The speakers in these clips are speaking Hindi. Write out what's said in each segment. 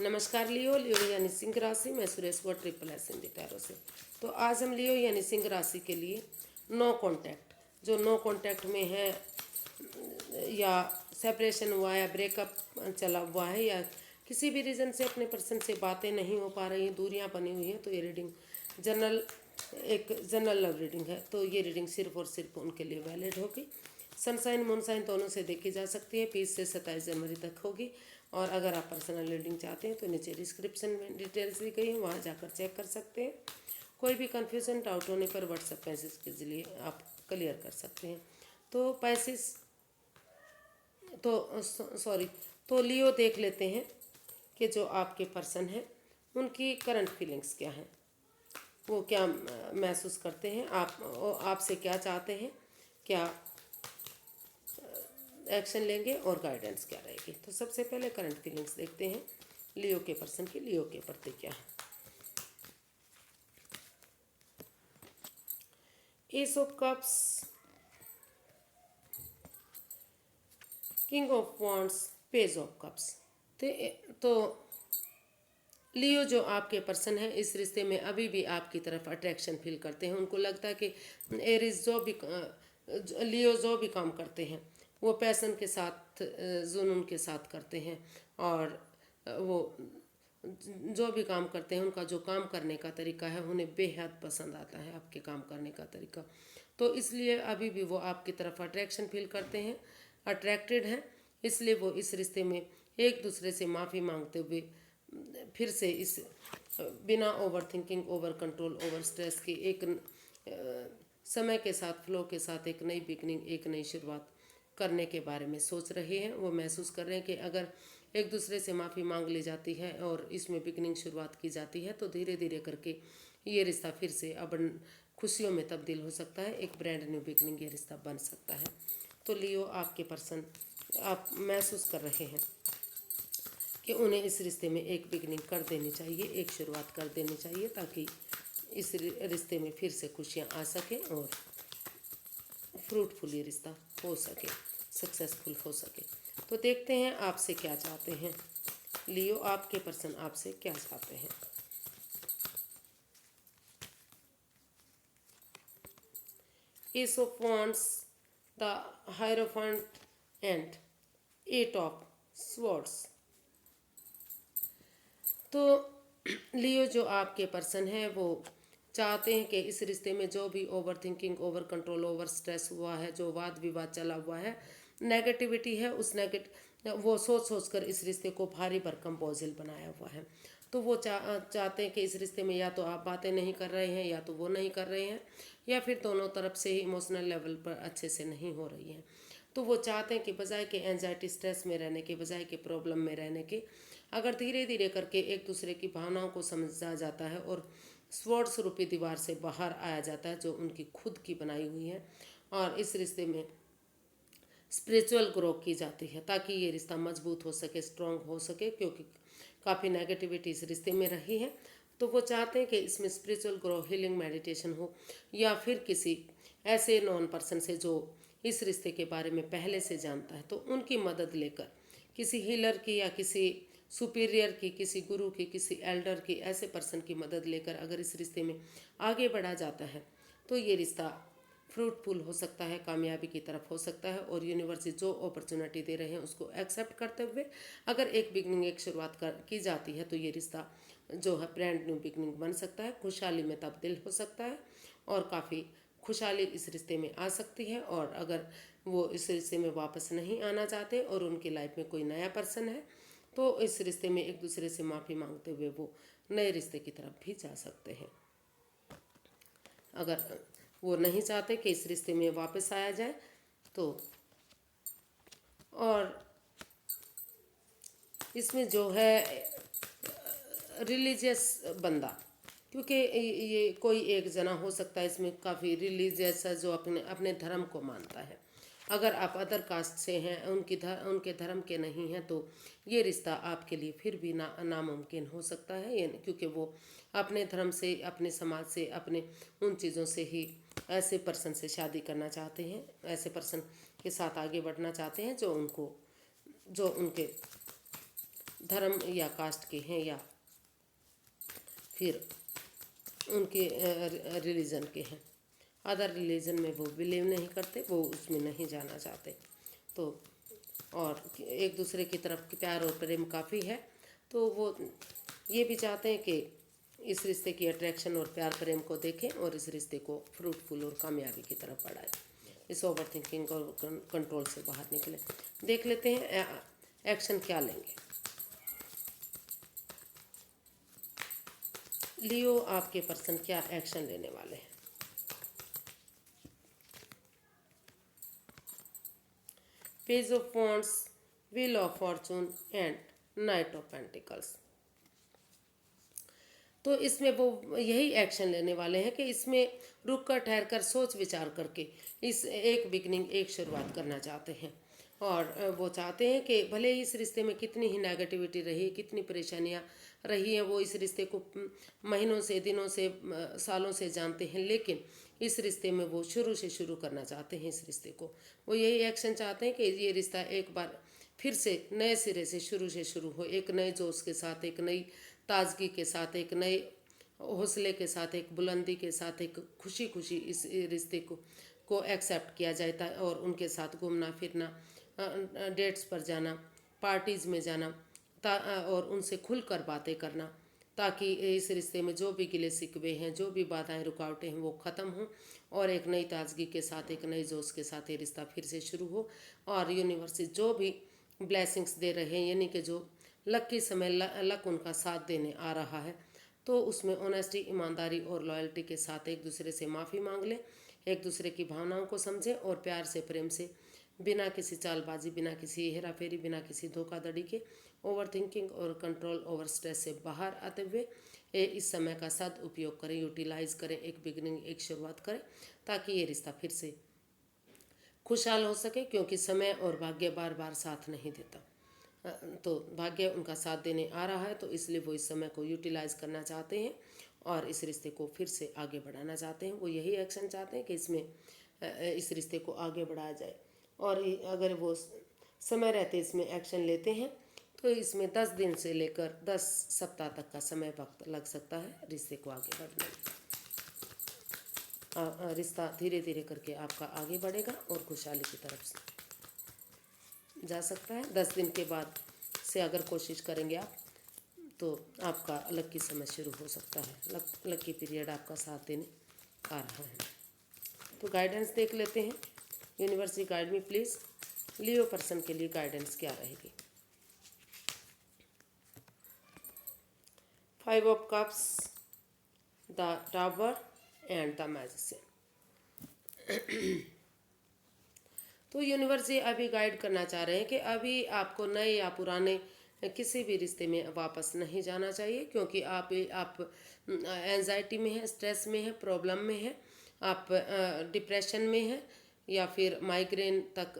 नमस्कार लियो यानी सिंह राशि में सुरेश वो ट्रिपल एस हिंदी टैरो से। तो आज हम लियो यानी सिंह राशि के लिए नो कांटेक्ट, जो नो कांटेक्ट में है या सेपरेशन हुआ है, ब्रेकअप चला हुआ है या किसी भी रीज़न से अपने पर्सन से बातें नहीं हो पा रही हैं, दूरियां बनी हुई हैं, तो ये रीडिंग जनरल लव रीडिंग है। तो ये रीडिंग सिर्फ और सिर्फ उनके लिए वैलिड होगी। सनसाइन मूनसाइन दोनों से देखी जा सकती है। 20 से 27 जनवरी तक होगी। और अगर आप पर्सनल रीडिंग चाहते हैं तो नीचे डिस्क्रिप्शन में डिटेल्स दी गई है, वहाँ जाकर चेक कर सकते हैं। कोई भी कन्फ्यूज़न डाउट होने पर व्हाट्सएप मैसेज के जरिए आप क्लियर कर सकते हैं। तो पैसेज तो लियो देख लेते हैं कि जो आपके पर्सन हैं उनकी करंट फीलिंग्स क्या हैं, वो क्या महसूस करते हैं, आपसे क्या चाहते हैं, क्या एक्शन लेंगे और गाइडेंस क्या रहेगी। तो सबसे पहले करंट फीलिंग्स देखते हैं लियो के पर्सन की, लियो के प्रति क्या है। S of cups, king of wands, page of cups. तो लियो जो आपके पर्सन है इस रिश्ते में अभी भी आपकी तरफ अट्रैक्शन फील करते हैं। उनको लगता है कि एरिस लियो जो भी काम करते हैं वो पैशन के साथ, जुनून के साथ करते हैं। और वो जो भी काम करते हैं उनका जो काम करने का तरीका है उन्हें बेहद पसंद आता है, आपके काम करने का तरीका। तो इसलिए अभी भी वो आपकी तरफ अट्रैक्शन फील करते हैं, अट्रैक्टेड हैं। इसलिए वो इस रिश्ते में एक दूसरे से माफ़ी मांगते हुए फिर से इस बिना over thinking, over control, over stress की एक समय के साथ, फ्लो के साथ एक नई बिगनिंग, एक नई शुरुआत करने के बारे में सोच रहे हैं। वो महसूस कर रहे हैं कि अगर एक दूसरे से माफ़ी मांग ली जाती है और इसमें बिगनिंग शुरुआत की जाती है तो धीरे धीरे करके ये रिश्ता फिर से अब खुशियों में तब्दील हो सकता है। एक ब्रांड न्यू बिगनिंग ये रिश्ता बन सकता है। तो लियो आपके पर्सन आप महसूस कर रहे हैं कि उन्हें इस रिश्ते में एक बिगनिंग कर देनी चाहिए, एक शुरुआत कर देनी चाहिए, ताकि इस रिश्ते में फिर से खुशियाँ आ सकें और फ्रूटफुल ये रिश्ता हो सके, सक्सेसफुल हो सके। तो देखते हैं आपसे क्या चाहते हैं लियो, आपके पर्सन आपसे क्या चाहते हैं। S of wands, the hierophant and 8 of swords. तो लियो जो आपके पर्सन है वो चाहते हैं कि इस रिश्ते में जो भी over thinking, over control, over stress हुआ है, जो वाद विवाद चला हुआ है, नेगेटिविटी है, वो सोच सोच कर इस रिश्ते को भारी भरकम बोझिल बनाया हुआ है। तो वो चाहते हैं कि इस रिश्ते में या तो आप बातें नहीं कर रहे हैं या तो वो नहीं कर रहे हैं, या फिर दोनों तरफ से ही इमोशनल लेवल पर अच्छे से नहीं हो रही है। तो वो चाहते हैं कि बजाय के एंजाइटी, स्ट्रेस में रहने के, बजाय के प्रॉब्लम में रहने के, अगर धीरे धीरे करके एक दूसरे की भावनाओं को समझा जाता है और स्वॉर्ड्स रूपी दीवार से बाहर आया जाता है जो उनकी खुद की बनाई हुई है, और इस रिश्ते में स्पिरिचुअल ग्रो की जाती है ताकि ये रिश्ता मजबूत हो सके, स्ट्रांग हो सके, क्योंकि काफ़ी नेगेटिविटी इस रिश्ते में रही है। तो वो चाहते हैं कि इसमें स्पिरिचुअल ग्रो, हीलिंग, मेडिटेशन हो, या फिर किसी ऐसे नॉन पर्सन से जो इस रिश्ते के बारे में पहले से जानता है तो उनकी मदद लेकर, किसी हीलर की या किसी सुपीरियर की, किसी गुरु की, किसी एल्डर की, ऐसे पर्सन की मदद लेकर अगर इस रिश्ते में आगे बढ़ा जाता है तो ये रिश्ता फ्रूटफुल हो सकता है, कामयाबी की तरफ हो सकता है। और यूनिवर्स जो अपॉर्चुनिटी दे रहे हैं उसको एक्सेप्ट करते हुए अगर एक बिगनिंग, एक शुरुआत की जाती है तो ये रिश्ता जो है ब्रांड न्यू बिगनिंग बन सकता है, खुशहाली में तब्दील हो सकता है और काफ़ी खुशहाली इस रिश्ते में आ सकती है। और अगर वो इस रिश्ते में वापस नहीं आना चाहते और उनकी लाइफ में कोई नया पर्सन है तो इस रिश्ते में एक दूसरे से माफ़ी मांगते हुए वो नए रिश्ते की तरफ भी जा सकते हैं। अगर वो नहीं चाहते कि इस रिश्ते में वापस आया जाए तो, और इसमें जो है रिलीजियस बंदा, क्योंकि ये कोई एक जना हो सकता है इसमें काफ़ी रिलीजियस है जो अपने अपने धर्म को मानता है। अगर आप अदर कास्ट से हैं, उनके धर्म के नहीं हैं, तो ये रिश्ता आपके लिए फिर भी नामुमकिन हो सकता है, ये क्योंकि वो अपने धर्म से, अपने समाज से, अपने उन चीज़ों से ही ऐसे पर्सन से शादी करना चाहते हैं, ऐसे पर्सन के साथ आगे बढ़ना चाहते हैं जो उनके धर्म या कास्ट के हैं या फिर उनके रिलीजन के हैं। अदर रिलीजन में वो बिलीव नहीं करते, वो उसमें नहीं जाना चाहते। तो और एक दूसरे की तरफ प्यार और प्रेम काफ़ी है, तो वो ये भी चाहते हैं कि इस रिश्ते की अट्रैक्शन और प्यार प्रेम को देखें और इस रिश्ते को फ्रूटफुल और कामयाबी की तरफ बढ़ाएं, इस ओवर थिंकिंग और कंट्रोल से बाहर निकले। देख लेते हैं एक्शन क्या लेंगे। लियो, आपके पर्सन क्या एक्शन लेने वाले हैं। Page of wands, wheel of Fortune and night of pentacles. तो इसमें वो यही एक्शन लेने वाले हैं कि इसमें रुक कर ठहर कर सोच विचार करके इस एक बिगनिंग, एक शुरुआत करना चाहते हैं। और वो चाहते हैं कि भले ही इस रिश्ते में कितनी ही नेगेटिविटी रही, कितनी परेशानियां रही हैं, वो इस रिश्ते को महीनों से, दिनों से, सालों से जानते हैं, लेकिन इस रिश्ते में वो शुरू से शुरू करना चाहते हैं इस रिश्ते को। वो यही एक्शन चाहते हैं कि ये रिश्ता एक बार फिर से नए सिरे से शुरू हो, एक नए जोश के साथ, एक नई ताजगी के साथ, एक नए हौसले के साथ, एक बुलंदी के साथ, एक खुशी खुशी इस रिश्ते को एक्सेप्ट किया जाए और उनके साथ घूमना फिरना, डेट्स पर जाना, पार्टीज़ में जाना, और उनसे खुलकर बातें करना, ताकि इस रिश्ते में जो भी गिले शिकवे हैं, जो भी बाधाएं रुकावटें हैं, वो ख़त्म हों और एक नई ताजगी के साथ, एक नई जोश के साथ ये रिश्ता फिर से शुरू हो। और यूनिवर्स जो भी ब्लेसिंग्स दे रहे हैं, यानी कि जो लकी समय लक उनका साथ देने आ रहा है, तो उसमें ऑनेस्टी, ईमानदारी और लॉयल्टी के साथ एक दूसरे से माफ़ी मांग लें, एक दूसरे की भावनाओं को समझें और प्यार से, प्रेम से, बिना किसी चालबाजी, बिना किसी हेरा फेरी, बिना किसी धोखाधड़ी के, ओवर थिंकिंग और कंट्रोल ओवर स्ट्रेस से बाहर आते हुए इस समय का सदउपयोग करें, यूटिलाइज करें, एक बिगनिंग, एक शुरुआत करें, ताकि ये रिश्ता फिर से खुशहाल हो सके। क्योंकि समय और भाग्य बार बार साथ नहीं देता, तो भाग्य उनका साथ देने आ रहा है, तो इसलिए वो इस समय को यूटिलाइज करना चाहते हैं और इस रिश्ते को फिर से आगे बढ़ाना चाहते हैं। वो यही एक्शन चाहते हैं कि इसमें इस रिश्ते को आगे बढ़ाया जाए। और अगर वो समय रहते इसमें एक्शन लेते हैं तो इसमें 10 दिन से लेकर 10 सप्ताह तक का समय वक्त लग सकता है रिश्ते को आगे बढ़ने में। रिश्ता धीरे धीरे करके आपका आगे बढ़ेगा और खुशहाली की तरफ से जा सकता है। 10 दिन के बाद से अगर कोशिश करेंगे आप, तो आपका लकी समय शुरू हो सकता है, लकी पीरियड आपका साथ देने आ रहा है। तो गाइडेंस देख लेते हैं। Universe guide me please, Leo person के लिए गाइडेंस क्या रहेगी। 5 of cups, the tower and the magician. तो यूनिवर्स ये अभी गाइड करना चाह रहे हैं कि अभी आपको नए या पुराने किसी भी रिश्ते में वापस नहीं जाना चाहिए, क्योंकि आप एंजाइटी में हैं, स्ट्रेस में हैं, प्रॉब्लम में हैं, आप डिप्रेशन में हैं, या फिर माइग्रेन तक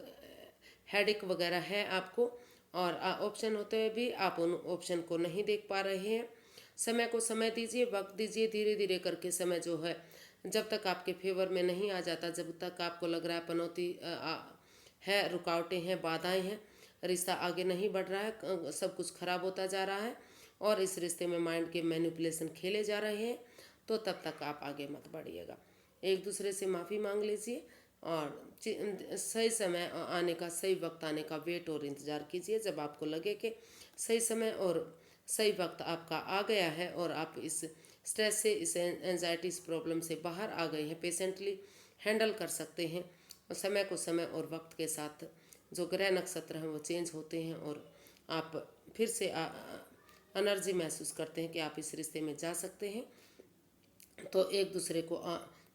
हेडेक वगैरह है आपको, और ऑप्शन होते हुए भी आप उन ऑप्शन को नहीं देख पा रहे हैं। समय को समय दीजिए, वक्त दीजिए, धीरे धीरे करके समय जो है जब तक आपके फेवर में नहीं आ जाता, जब तक आपको लग रहा है पनौती है, रुकावटें हैं, बाधाएं हैं, रिश्ता आगे नहीं बढ़ रहा है, सब कुछ खराब होता जा रहा है और इस रिश्ते में माइंड के मैनिपुलेशन खेले जा रहे हैं, तो तब तक आप आगे मत बढ़िएगा। एक दूसरे से माफ़ी मांग लीजिए और सही समय आने का, सही वक्त आने का वेट और इंतज़ार कीजिए। जब आपको लगे कि सही समय और सही वक्त आपका आ गया है और आप इस स्ट्रेस से, इस एंजाइटी, इस प्रॉब्लम से बाहर आ गए हैं, पेशेंटली हैंडल कर सकते हैं, और समय को समय और वक्त के साथ जो ग्रह नक्षत्र हैं वो चेंज होते हैं और आप फिर से एनर्जी महसूस करते हैं कि आप इस रिश्ते में जा सकते हैं, तो एक दूसरे को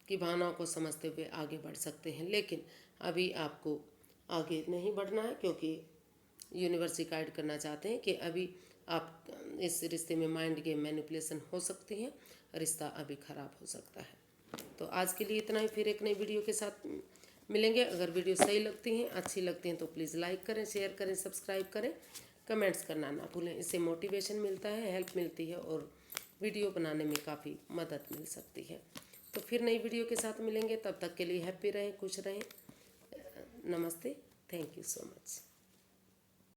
की भावनाओं को समझते हुए आगे बढ़ सकते हैं। लेकिन अभी आपको आगे नहीं बढ़ना है, क्योंकि यूनिवर्स गाइड करना चाहते हैं कि अभी आप इस रिश्ते में माइंड गेम मैनिपुलेशन हो सकती हैं, रिश्ता अभी ख़राब हो सकता है। तो आज के लिए इतना ही, फिर एक नई वीडियो के साथ मिलेंगे। अगर वीडियो सही लगती हैं, अच्छी लगती हैं, तो प्लीज़ लाइक करें, शेयर करें, सब्सक्राइब करें, कमेंट्स करना ना भूलें। इससे मोटिवेशन मिलता है, हेल्प मिलती है और वीडियो बनाने में काफ़ी मदद मिल सकती है। तो फिर नई वीडियो के साथ मिलेंगे, तब तक के लिए हैप्पी रहें, खुश रहें। नमस्ते, थैंक यू सो मच।